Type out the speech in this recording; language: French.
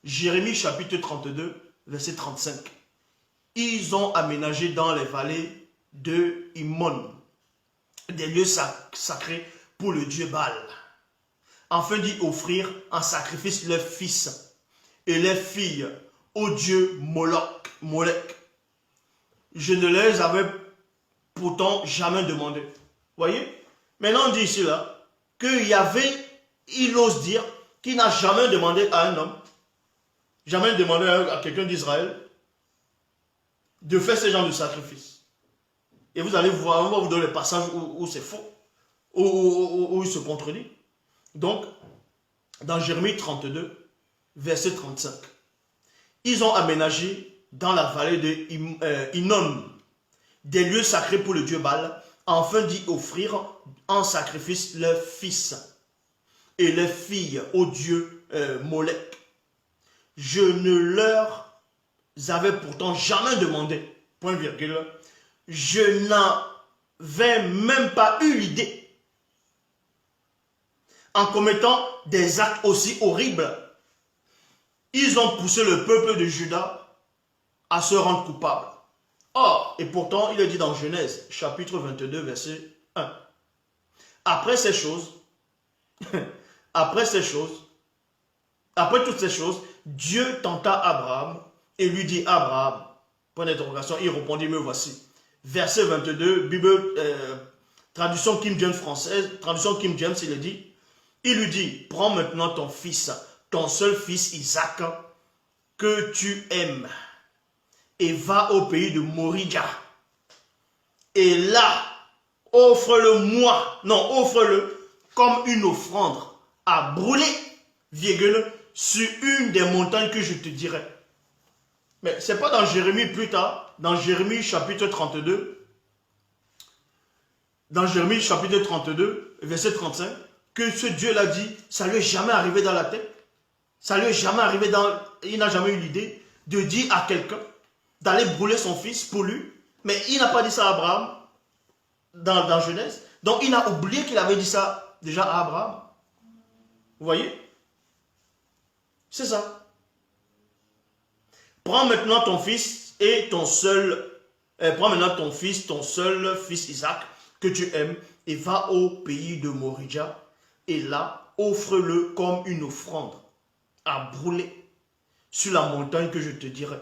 Jérémie chapitre 32, verset 35. Ils ont aménagé dans les vallées de Himon des lieux sacrés pour le dieu Baal, afin d'y offrir en sacrifice leurs fils et leurs filles au dieu Molech. Je ne les avais pourtant jamais demandé. Voyez? Maintenant on dit ici là que Yahvé, il ose dire qu'il n'a jamais demandé à un homme, jamais demandé à quelqu'un d'Israël de faire ce genre de sacrifice. Et vous allez voir, on va vous donner le passage où c'est faux, où il se contredit. Donc, dans Jérémie 32, verset 35, ils ont aménagé dans la vallée de Hinnom des lieux sacrés pour le dieu Baal, afin d'y offrir en sacrifice leurs fils et leurs filles au dieu Molech. Je ne leur avais pourtant jamais demandé, point virgule, je n'avais même pas eu l'idée, en commettant des actes aussi horribles, ils ont poussé le peuple de Juda à se rendre coupable. Or, et pourtant, il est dit dans Genèse, chapitre 22, verset 1. Après toutes ces choses, Dieu tenta Abraham et lui dit, Abraham, point d'interrogation, il répondit, me voici. Verset 22, Bible, traduction King James française, traduction King James, il lui dit, prends maintenant ton fils, ton seul fils Isaac, que tu aimes, et va au pays de Moria. Et là, offre-le comme une offrande à brûler, virgule, sur une des montagnes que je te dirai. Mais ce n'est pas dans Jérémie plus tard, dans Jérémie chapitre 32, verset 35, que ce Dieu l'a dit, ça lui est jamais arrivé dans la tête, il n'a jamais eu l'idée de dire à quelqu'un d'aller brûler son fils pour lui, mais il n'a pas dit ça à Abraham dans Genèse, donc il a oublié qu'il avait dit ça déjà à Abraham. Vous voyez? C'est ça. Prends maintenant ton fils et ton seul fils Isaac, que tu aimes, et va au pays de Moria, et là, offre-le comme une offrande à brûler sur la montagne que je te dirai.